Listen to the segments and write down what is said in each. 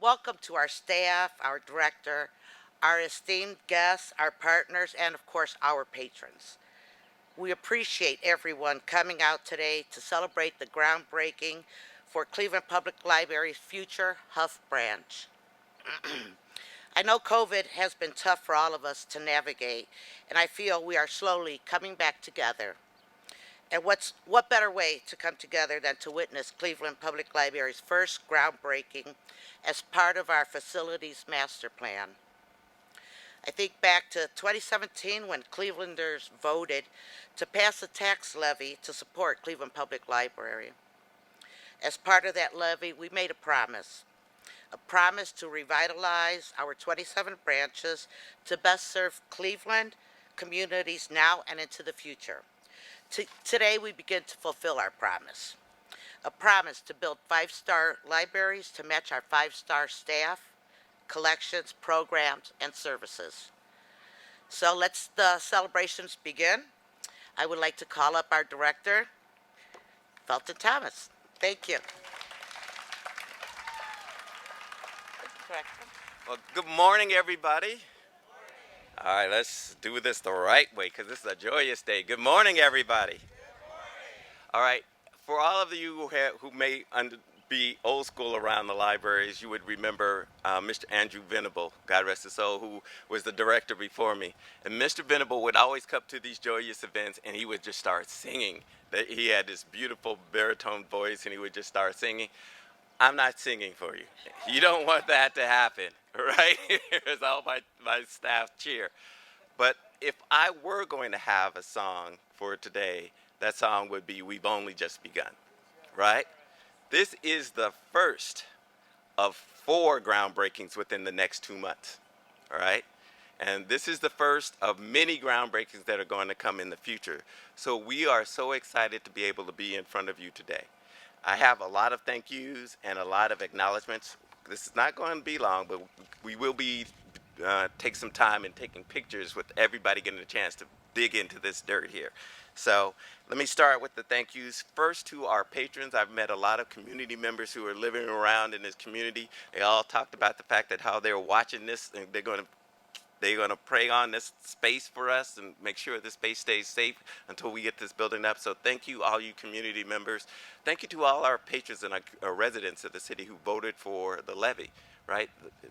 welcome to our staff, our director, our esteemed guests, our partners, and of course, our patrons. We appreciate everyone coming out today to celebrate the groundbreaking for Cleveland Public Library's future Huff branch. I know COVID has been tough for all of us to navigate, and I feel we are slowly coming back together. And what better way to come together than to witness Cleveland Public Library's first groundbreaking as part of our facilities master plan? I think back to 2017 when Clevelanders voted to pass a tax levy to support Cleveland Public Library. As part of that levy, we made a promise to revitalize our 27 branches to best serve Cleveland communities now and into the future. Today, we begin to fulfill our promise. A promise to build five-star libraries to match our five-star staff, collections, programs, and services. So let's the celebrations begin. I would like to call up our director, Felton Thomas. Thank you. Well, good morning, everybody. All right, let's do this the right way because this is a joyous day. Good morning, everybody. All right, for all of you who may be old school around the libraries, you would remember Mr. Andrew Venable, God rest his soul, who was the director before me. And Mr. Venable would always come to these joyous events and he would just start singing. He had this beautiful baritone voice and he would just start singing. I'm not singing for you. You don't want that to happen, right? As all my staff cheer. But if I were going to have a song for today, that song would be We've Only Just Begun, right? This is the first of 4 groundbreakings within the next 2 months, all right? And this is the first of many groundbreakings that are going to come in the future. So we are so excited to be able to be in front of you today. I have a lot of thank yous and a lot of acknowledgments. This is not going to be long, but we will be take some time and taking pictures with everybody getting a chance to dig into this dirt here. So let me start with the thank yous. First to our patrons. I've met a lot of community members who are living around in this community. They all talked about the fact that how they're watching this and they're going to pray on this space for us and make sure this space stays safe until we get this building up. So thank you, all you community members. Thank you to all our patrons and our residents of the city who voted for the levy, right?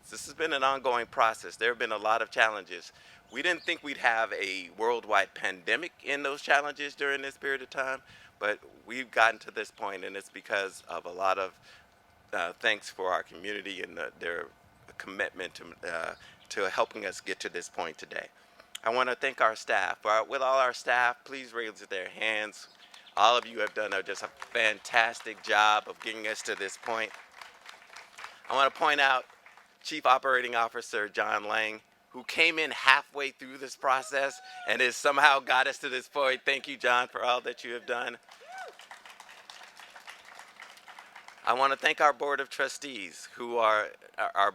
This has been an ongoing process. There have been a lot of challenges. We didn't think we'd have a worldwide pandemic in those challenges during this period of time, but we've gotten to this point, and it's because of a lot of thanks for our community and their commitment to helping us get to this point today. I want to thank our staff. With all our staff, please raise their hands. All of you have done just a fantastic job of getting us to this point. I want to point out Chief Operating Officer John Lang, who came in halfway through this process and has somehow got us to this point. Thank you, John, for all that you have done. I want to thank our Board of Trustees, who are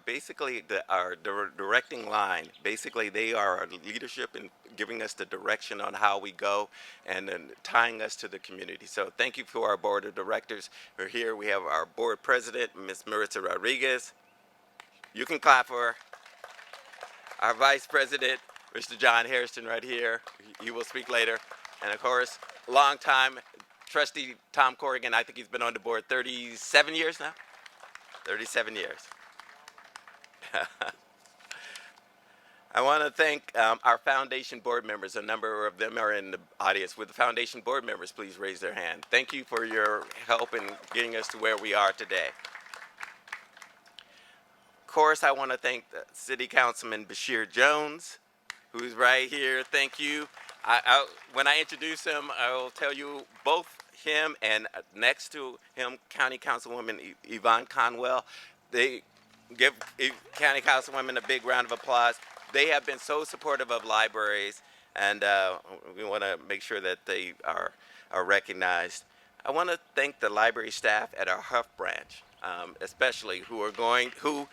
basically our directing line. Basically, they are our leadership in giving us the direction on how we go and then tying us to the community. So thank you for our Board of Directors. We're here. We have our Board President, Ms. Maritza Rodriguez. You can clap for her. Our Vice President, Mr. John Hairston, right here. He will speak later. And of course, longtime Trustee Tom Corrigan. I think he's been on the board 37 years now. 37 years. I want to thank our foundation board members. A number of them are in the audience. Would the foundation board members please raise their hand? Thank you for your help in getting us to where we are today. Of course, I want to thank the City Councilman Bashir Jones, who's right here. Thank you. When I introduce him, I will tell you both him and next to him, County Councilwoman Yvonne Conwell. They give County Councilwomen a big round of applause. They have been so supportive of libraries, and we want to make sure that they are recognized. I want to thank the library staff at our Huff branch, especially who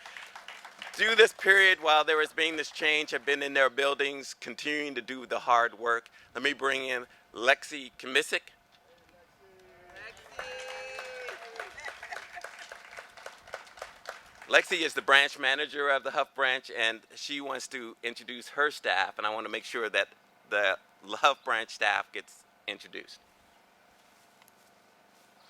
through this period while there has been this change, have been in their buildings continuing to do the hard work. Let me bring in Lexi Kamisic. Lexi is the branch manager of the Huff branch, and she wants to introduce her staff, and I want to make sure that the Huff branch staff gets introduced.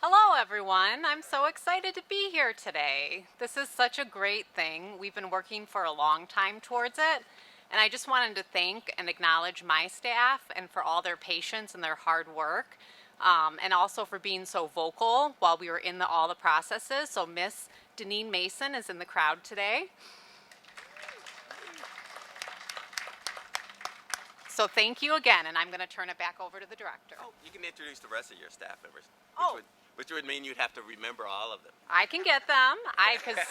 Hello, everyone. I'm so excited to be here today. This is such a great thing. We've been working for a long time towards it, and I just wanted to thank and acknowledge my staff and for all their patience and their hard work, and also for being so vocal while we were in all the processes. So Miss Deneen Mason is in the crowd today. So thank you again, and I'm going to turn it back over to the director. Oh, you can introduce the rest of your staff members. Oh. Which would mean you'd have to remember all of them. I can get them. Because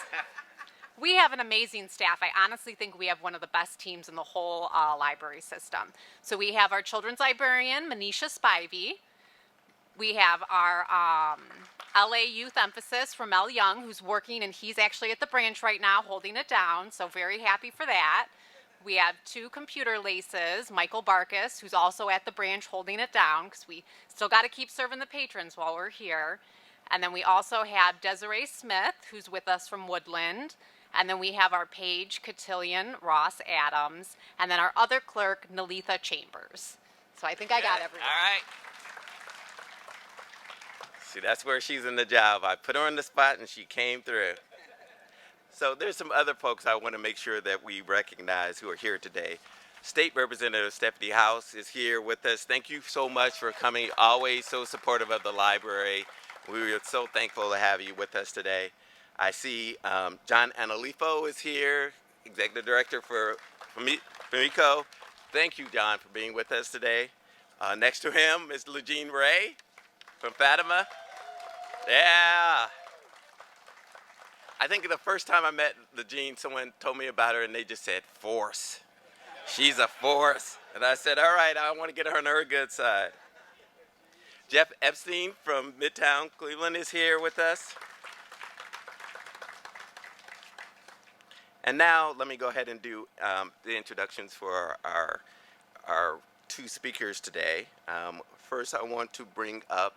we have an amazing staff. I honestly think we have one of the best teams in the whole library system. So we have our children's librarian, Manisha Spivey. We have our LA Youth Emphasis, Ramel Young, who's working, and he's actually at the branch right now holding it down, so very happy for that. We have 2 computer laces, Michael Barkus, who's also at the branch holding it down, because we still got to keep serving the patrons while we're here. And then we also have Desiree Smith, who's with us from Woodland. And then we have our Paige Cotillion, Ross Adams, and then our other clerk, Nalitha Chambers. So I think I got everyone. All right. See, that's where she's in the job. I put her on the spot, and she came through. So there's some other folks I want to make sure that we recognize who are here today. State Representative Stephanie House is here with us. Thank you so much for coming, always so supportive of the library. We are so thankful to have you with us today. I see John Analifo is here, Executive Director for FAMICO. Thank you, John, for being with us today. Next to him is Legene Ray from Fatima. Yeah. I think the first time I met Legene, someone told me about her and they just said, force. She's a force. And I said, all right, I want to get her on her good side. Jeff Epstein from Midtown Cleveland is here with us. And now let me go ahead and do the introductions for our 2 speakers today. First, I want to bring up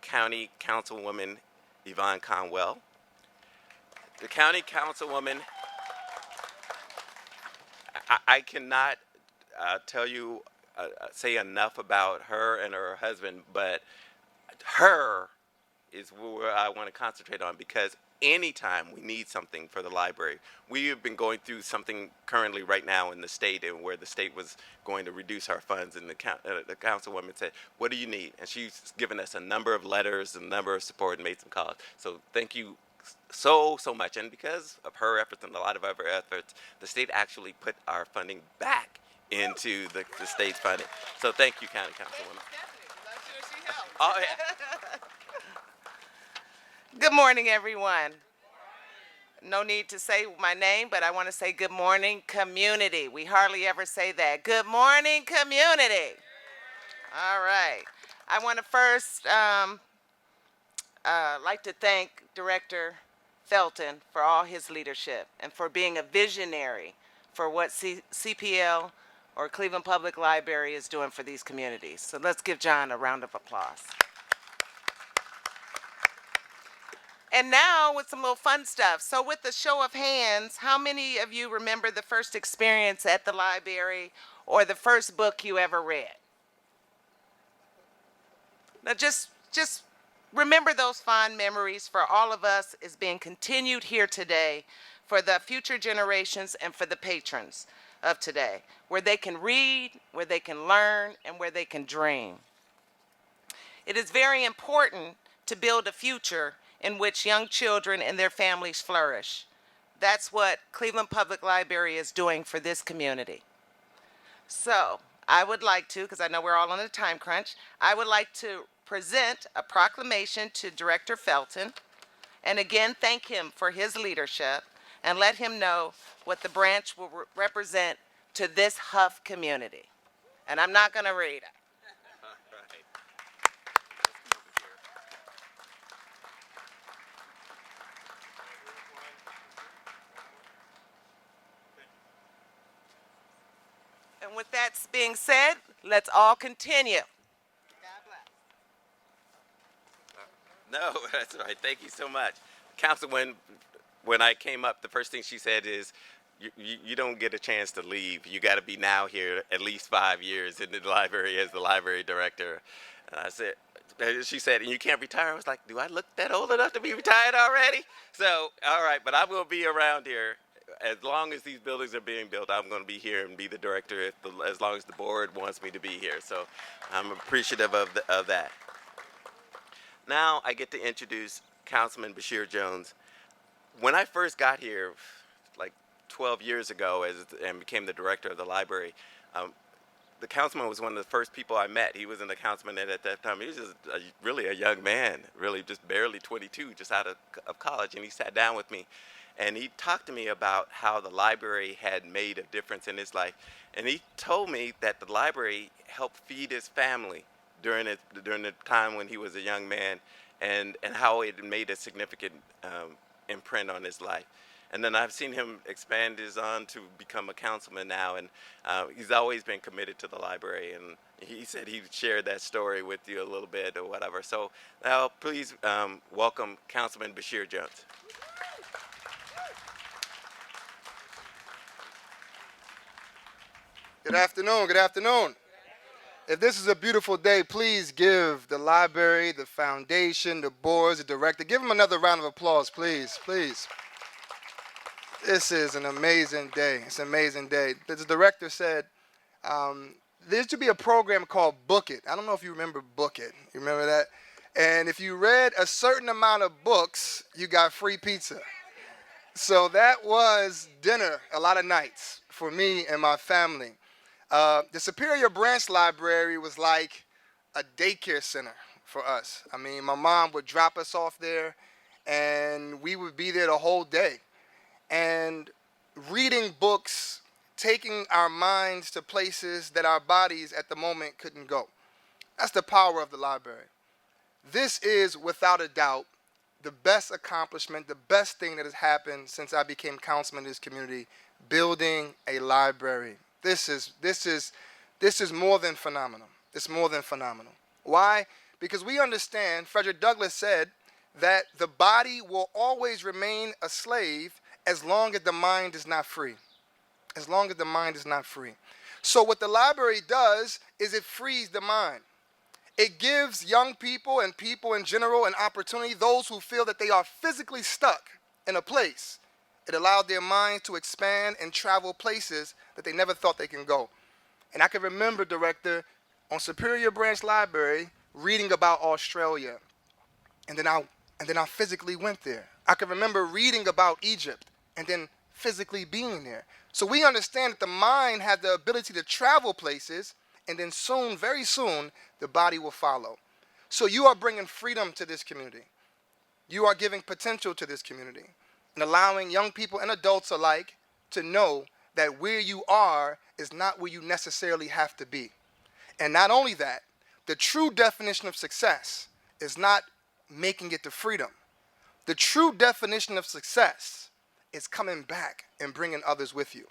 County Councilwoman Yvonne Conwell. The County Councilwoman, I cannot tell you, say enough about her and her husband, but her is where I want to concentrate on, because anytime we need something for the library, we have been going through something currently right now in the state, and where the state was going to reduce our funds, and the councilwoman said, what do you need? And she's given us a number of letters, a number of support, and made some calls. So thank you so much. And because of her efforts and a lot of other efforts, the state actually put our funding back into the state's funding. So thank you, County Councilwoman. Oh, yeah. Good morning, everyone. No need to say my name, but I want to say good morning, community. We hardly ever say that. Good morning, community. All right. I want to first like to thank Director Felton for all his leadership and for being a visionary for what CPL or Cleveland Public Library is doing for these communities. So let's give John a round of applause. And now with some little fun stuff. So with the show of hands, how many of you remember the first experience at the library or the first book you ever read? Now just remember those fond memories. For all of us is being continued here today for the future generations and for the patrons of today, where they can read, where they can learn, and where they can dream. It is very important to build a future in which young children and their families flourish. That's what Cleveland Public Library is doing for this community. So I would like to, because I know we're all on a time crunch, I would like to present a proclamation to Director Felton, and again thank him for his leadership, and let him know what the branch will represent to this Hough community. And I'm not going to read it. And with that being said, let's all continue. No, that's right. Thank you so much. Councilwoman when I came up, the first thing she said is, you don't get a chance to leave. You got to be now here at least 5 years in the library as the library director. And I said, she said, and you can't retire. I was like, do I look that old enough to be retired already? So, all right, but I will be around here. As long as these buildings are being built, I'm going to be here and be the director as long as the board wants me to be here. So I'm appreciative of that. Now I get to introduce Councilman Bashir Jones. When I first got here, like 12 years ago, and became the director of the library, the councilman was one of the first people I met. He wasn't a councilman at that time. He was just really a young man, really just barely 22, just out of college. And he sat down with me, and he talked to me about how the library had made a difference in his life. And he told me that the library helped feed his family during the time when he was a young man, and how it made a significant imprint on his life. And then I've seen him expand his on to become a councilman now, and he's always been committed to the library. And he said he'd share that story with you a little bit or whatever. So now please welcome Councilman Bashir Jones. Good afternoon, good afternoon. If this is a beautiful day, please give the library, the foundation, the boards, the director, give them another round of applause, please, please. This is an amazing day. It's an amazing day. The director said there used to be a program called Book It. I don't know if you remember Book It. You remember that? And if you read a certain amount of books, you got free pizza. So that was dinner a lot of nights for me and my family. The Superior Branch Library was like a daycare center for us. I mean, my mom would drop us off there, and we would be there the whole day. And reading books, taking our minds to places that our bodies at the moment couldn't go. That's the power of the library. This is, without a doubt, the best accomplishment, the best thing that has happened since I became councilman in this community, building a library. This is more than phenomenal. It's more than phenomenal. Why? Because we understand, Frederick Douglass said, that the body will always remain a slave as long as the mind is not free. As long as the mind is not free. So what the library does is it frees the mind. It gives young people and people in general an opportunity, those who feel that they are physically stuck in a place. It allowed their minds to expand and travel places that they never thought they can go. And I can remember, Director, on Superior Branch Library, reading about Australia. And then I physically went there. I can remember reading about Egypt and then physically being there. So we understand that the mind had the ability to travel places, and then soon, very soon, the body will follow. So you are bringing freedom to this community. You are giving potential to this community and allowing young people and adults alike to know that where you are is not where you necessarily have to be. And not only that, the true definition of success is not making it to freedom. The true definition of success is coming back and bringing others with you.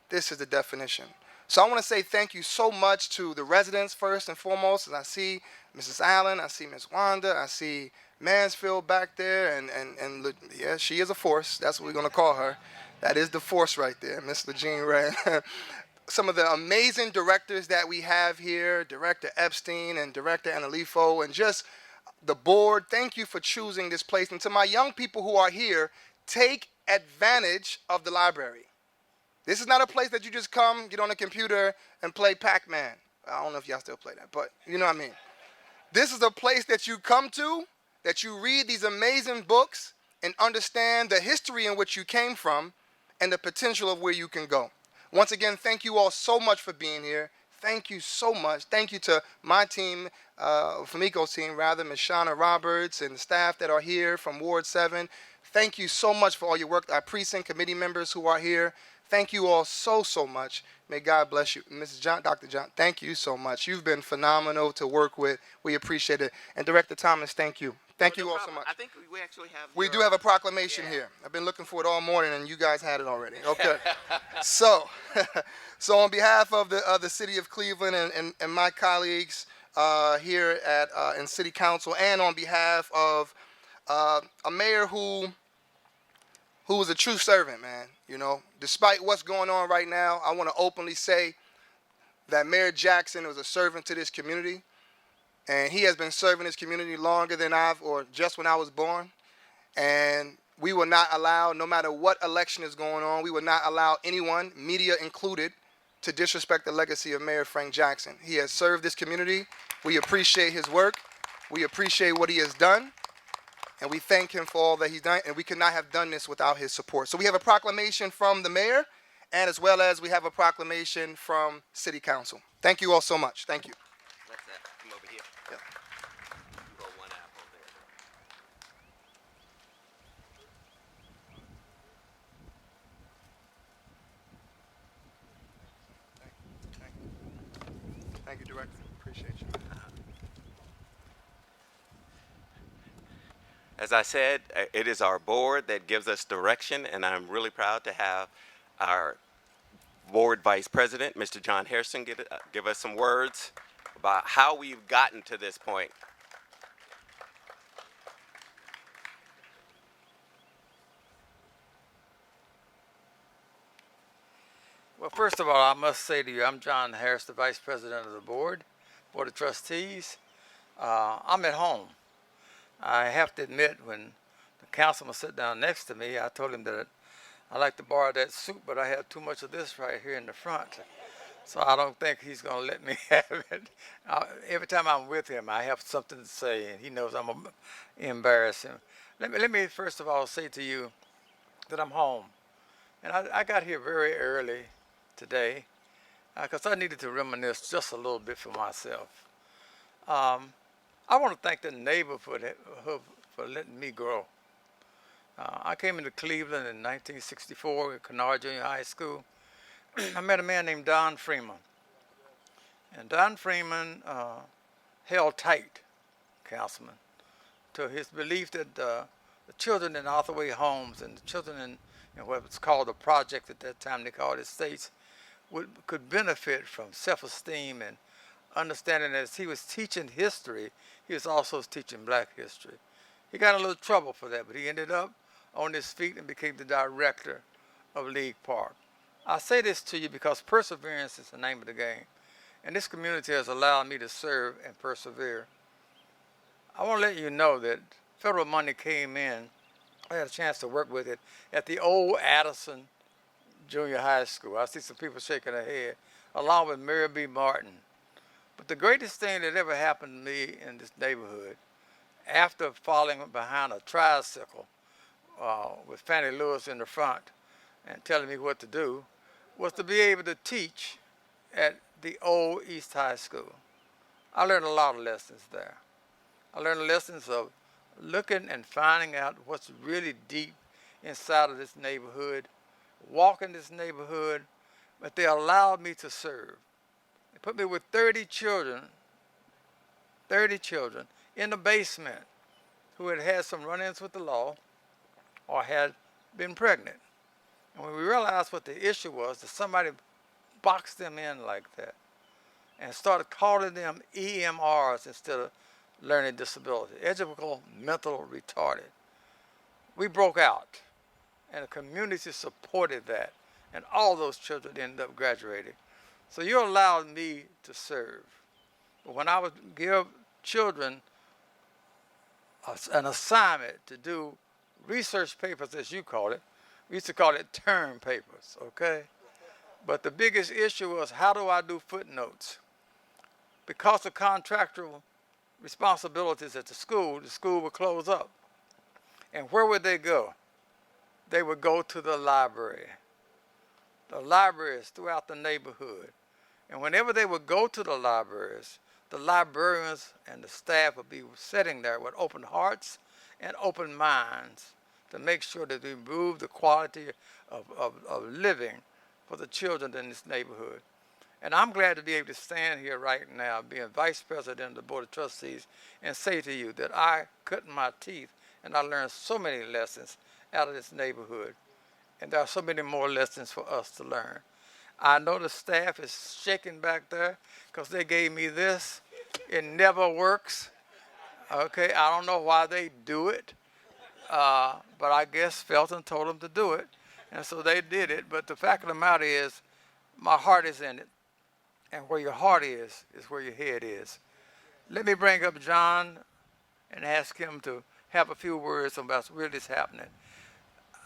This is the definition. So I want to say thank you so much to the residents first and foremost. And I see Mrs. Allen, I see Ms. Wanda, I see Mansfield back there, and yeah, she is a force. That's what we're going to call her. That is the force right there, Miss Legene Ray. Some of the amazing directors that we have here, Director Epstein and Director Analifo, and just the board, thank you for choosing this place. And to my young people who are here, take advantage of the library. This is not a place that you just come, get on a computer, and play Pac-Man. I don't know if y'all still play that, but you know what I mean. This is a place that you come to, that you read these amazing books and understand the history in which you came from and the potential of where you can go. Once again, thank you all so much for being here. Thank you so much. Thank you to my team, Famiko's team rather, Ms. Shauna Roberts and the staff that are here from Ward 7. Thank you so much for all your work. Our precinct committee members who are here. Thank you all so much. May God bless you. Mrs. John, Dr. John, thank you so much. You've been phenomenal to work with. We appreciate it. And Director Thomas, thank you. Thank you all so much. I think we actually have. We do have a proclamation here. I've been looking for it all morning, and you guys had it already. Okay. so on behalf of the city of Cleveland and my colleagues here at in City Council, and on behalf of a mayor who who was a true servant, man. You know, despite what's going on right now, I want to openly say that Mayor Jackson was a servant to this community, and he has been serving this community longer than or just when I was born. And we will not allow, no matter what election is going on, we will not allow anyone, media included, to disrespect the legacy of Mayor Frank Jackson. He has served this community. We appreciate his work. We appreciate what he has done. And we thank him for all that he's done. And we could not have done this without his support. So we have a proclamation from the mayor, and as well as we have a proclamation from City Council. Thank you all so much. Thank you. Let's come over here. Yep. Roll one apple there. Thank you, Director. Appreciate you. As I said, it is our board that gives us direction, and I'm really proud to have our board vice president, Mr. John Harrison, give us some words about how we've gotten to this point. Well, first of all, I must say to you, I'm John Harris, the Vice President of the Board of Trustees. I'm at home. I have to admit, when the councilman sat down next to me, I told him that I like to borrow that suit, but I have too much of this right here in the front. So I don't think he's going to let me have it. Every time I'm with him, I have something to say, and he knows I'm going to embarrass him. Let me first of all say to you that I'm home. And I got here very early today because I needed to reminisce just a little bit for myself. I want to thank the neighborhood for letting me grow. I came into Cleveland in 1964 at Kennard Junior High School. I met a man named Don Freeman. And Don Freeman held tight, Councilman, to his belief that the children in Arthurway homes and the children in what was called the project at that time, they called it States, could benefit from self-esteem and understanding that as he was teaching history, he was also teaching black history. He got in a little trouble for that, but he ended up on his feet and became the director of League Park. I say this to you because perseverance is the name of the game, and this community has allowed me to serve and persevere. I want to let you know that federal money came in. I had a chance to work with it at the old Addison Junior High School. I see some people shaking their head, along with Mary B. Martin. But the greatest thing that ever happened to me in this neighborhood, after falling behind a tricycle with Fannie Lewis in the front and telling me what to do, was to be able to teach at the old East High School. I learned a lot of lessons there. I learned lessons of looking and finding out what's really deep inside of this neighborhood, walking this neighborhood, but they allowed me to serve. They put me with 30 children in the basement who had had some run-ins with the law or had been pregnant. And when we realized what the issue was, that somebody boxed them in like that and started calling them EMRs instead of learning disability, educational mental retarded. We broke out, and the community supported that, and all those children ended up graduating. So you allowed me to serve. But when I would give children an assignment to do research papers, as you call it, we used to call it term papers, okay? But the biggest issue was, how do I do footnotes? Because of contractual responsibilities at the school would close up. And where would they go? They would go to the library. The libraries throughout the neighborhood. And whenever they would go to the libraries, the librarians and the staff would be sitting there with open hearts and open minds to make sure that we improve the quality of living for the children in this neighborhood. And I'm glad to be able to stand here right now, being Vice President of the Board of Trustees, and say to you that I cut my teeth and I learned so many lessons out of this neighborhood. And there are so many more lessons for us to learn. I know the staff is shaking back there because they gave me this. It never works. Okay, I don't know why they do it. but I guess Felton told them to do it, and so they did it. But the fact of the matter is, my heart is in it, and where your heart is where your head is. Let me bring up John and ask him to have a few words about what's really happening.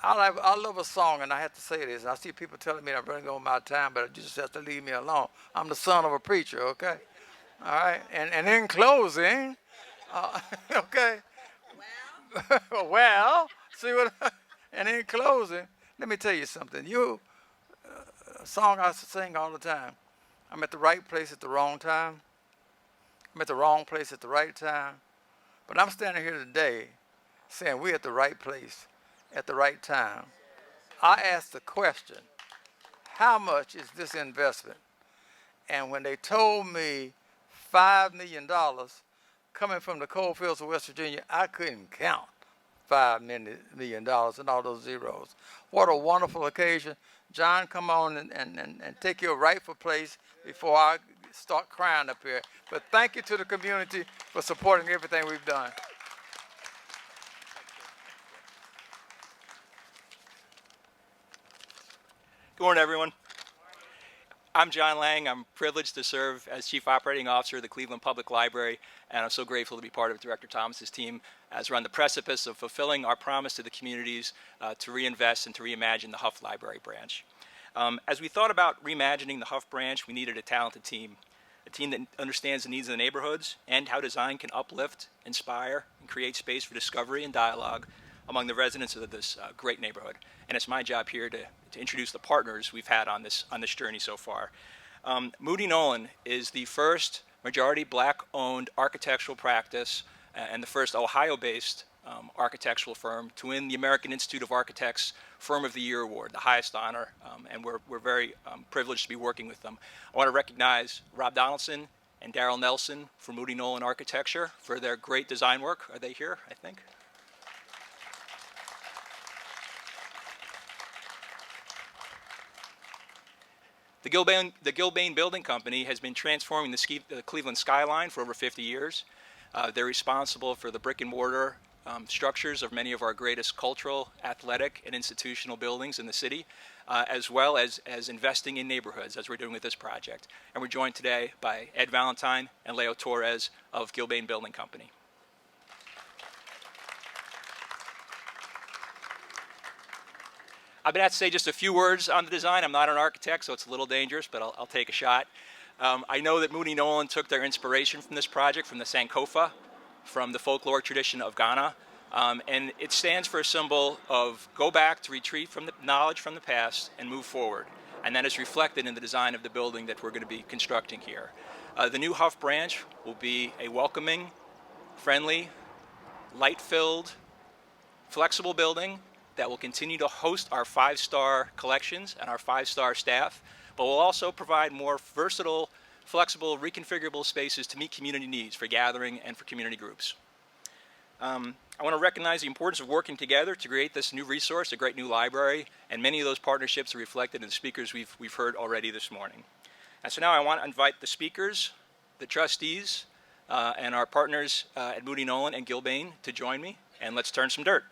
I love a song, and I have to say this. I see people telling me I'm running over my time, but you just have to leave me alone. I'm the son of a preacher, okay? All right. And in closing, okay. Well, see what? And in closing, let me tell you something. A song I sing all the time. I'm at the right place at the wrong time. I'm at the wrong place at the right time. But I'm standing here today saying we're at the right place at the right time. I asked the question, how much is this investment? And when they told me $5 million coming from the coal fields of West Virginia, I couldn't count $5 million and all those zeros. What a wonderful occasion. John, come on and take your rightful place before I start crying up here. But thank you to the community for supporting everything we've done. Good morning, everyone. I'm John Lang. I'm privileged to serve as Chief Operating Officer of the Cleveland Public Library, and I'm so grateful to be part of Director Thomas's team as we're on the precipice of fulfilling our promise to the communities to reinvest and to reimagine the Hough Library branch. As we thought about reimagining the Hough branch, we needed a talented team, a team that understands the needs of the neighborhoods and how design can uplift, inspire, and create space for discovery and dialogue among the residents of this great neighborhood. And it's my job here to introduce the partners we've had on this journey so far. Moody Nolan is the first majority black-owned architectural practice and the first Ohio-based architectural firm to win the American Institute of Architects Firm of the Year Award, the highest honor, and we're very privileged to be working with them. I want to recognize Rob Donaldson and Darrell Nelson for Moody Nolan Architecture for their great design work. Are they here, I think? The Gilbane Building Company has been transforming the Cleveland skyline for over 50 years. They're responsible for the brick and mortar structures of many of our greatest cultural, athletic, and institutional buildings in the city, as well as investing in neighborhoods, as we're doing with this project. And we're joined today by Ed Valentine and Leo Torres of Gilbane Building Company. I've been asked to say just a few words on the design. I'm not an architect, so it's a little dangerous, but I'll take a shot. I know that Moody Nolan took their inspiration from this project, from the Sankofa, from the folklore tradition of Ghana, and it stands for a symbol of go back to retreat from the knowledge from the past and move forward. And that is reflected in the design of the building that we're going to be constructing here. The new Hough branch will be a welcoming, friendly, light-filled, flexible building that will continue to host our 5-star collections and our 5-star staff, but will also provide more versatile, flexible, reconfigurable spaces to meet community needs for gathering and for community groups. I want to recognize the importance of working together to create this new resource, a great new library, and many of those partnerships are reflected in the speakers we've heard already this morning. And so now I want to invite the speakers, the trustees, and our partners at Moody Nolan and Gilbane to join me, and let's turn some dirt.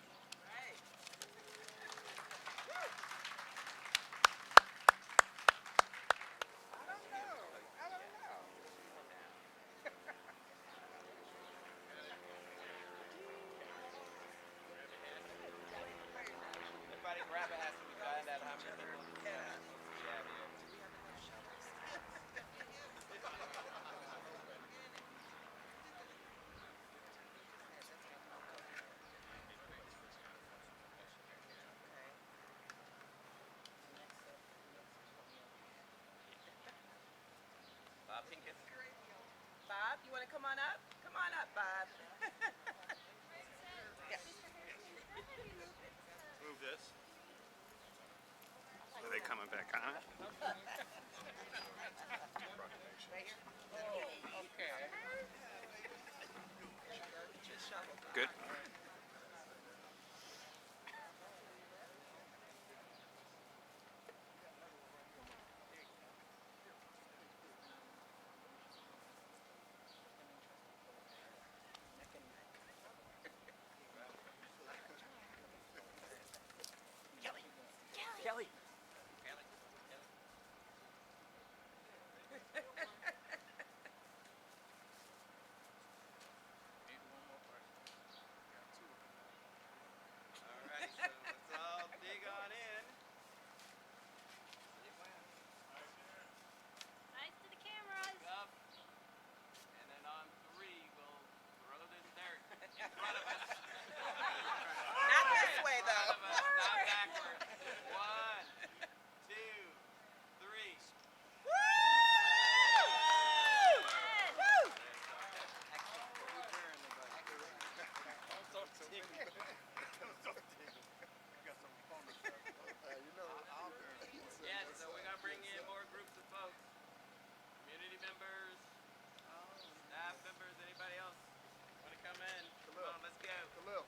Bob, you want to come on up? Come on up, Bob. Move this. Are they coming back on? Good. members, staff members, anybody else want to come in? Come on, let's go. Khalil.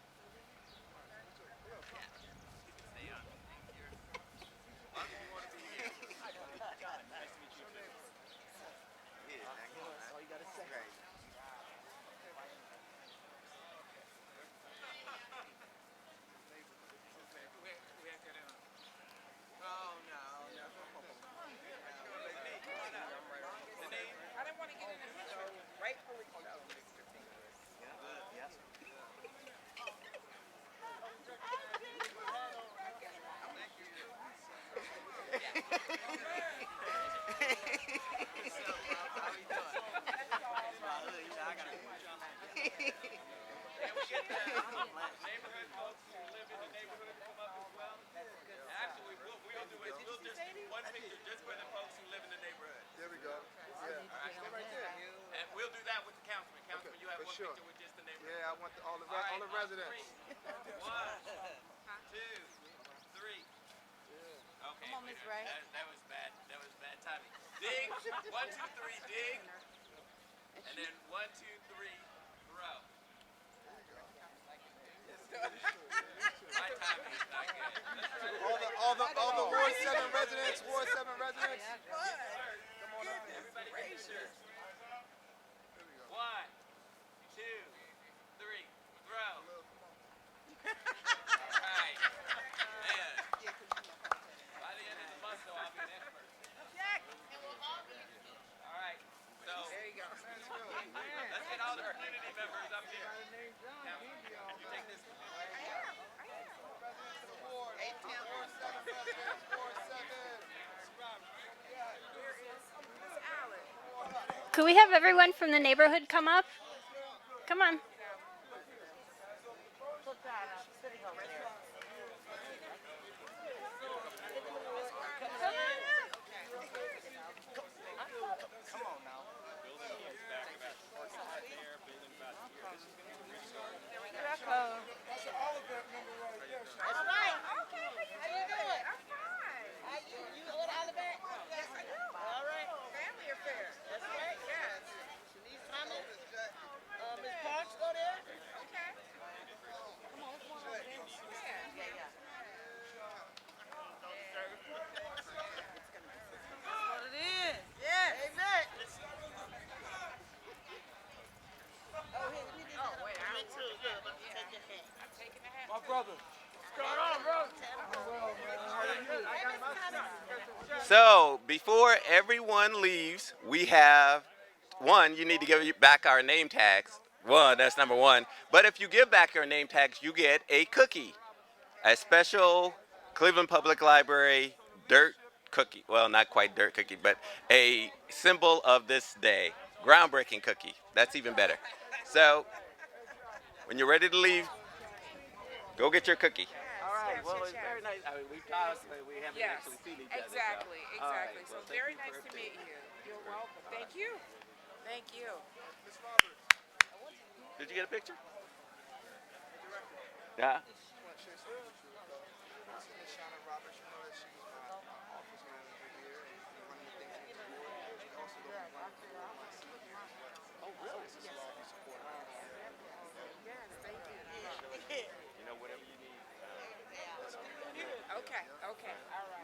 You can stay on. Thank you. As long as you want to be here. Nice to meet you too. All you gotta say. Oh, no. I didn't want to get in the picture right before we go. Can we get the neighborhood folks who live in the neighborhood to come up as well? Actually, we'll do it. We'll just one picture just for the folks who live in the neighborhood. There we go. Yeah. Stay right there. And we'll do that with the councilman. Councilman, you have for one sure. picture with just the neighborhood. Yeah, I want all the All all the right, residents. 1, 2, 3. Okay. Come on, Miss Ray. That was bad. That was bad timing. Dig. 1, 2, 3. Dig. And then 1, 2, 3. Throw. My timing is not good. All the Ward 7 residents, Ward 7 residents. Everybody get pictures. 1, 2, 3. Throw. All right. Man. By the end of the month, though, I'll be an expert. All right. So There you go. let's get all the community members up here. Now, can you take this? Could we have everyone from the neighborhood come up? Come on. All right. Okay. How you doing? I'm fine. You live out the back? Yes, I do. All right. Family affair. That's right. Yes. Shanice Thomas. Miss Parks go there. Okay. Come on, let's go over there. Yeah. That's what it is. Yeah. Amen. Oh, wait. Me too. Yeah. Let me take your hand. I'm taking the hat. My brother. So, before everyone leaves, we have one, you need to give back our name tags. One, that's number one. But if you give back your name tags, you get a cookie. A special Cleveland Public Library dirt cookie. Well, not quite dirt cookie, but a symbol of this day. Groundbreaking cookie. That's even better. So, when you're ready to leave, go get your cookie. All right. Well, it's very nice. I mean, we've talked, but we haven't Yes, actually seen each other. exactly, So. All right, exactly. well, So thank very you for nice to everything. meet you. You're welcome. Thank you. Thank you. Did you get a picture? Yeah. Okay, okay, all right.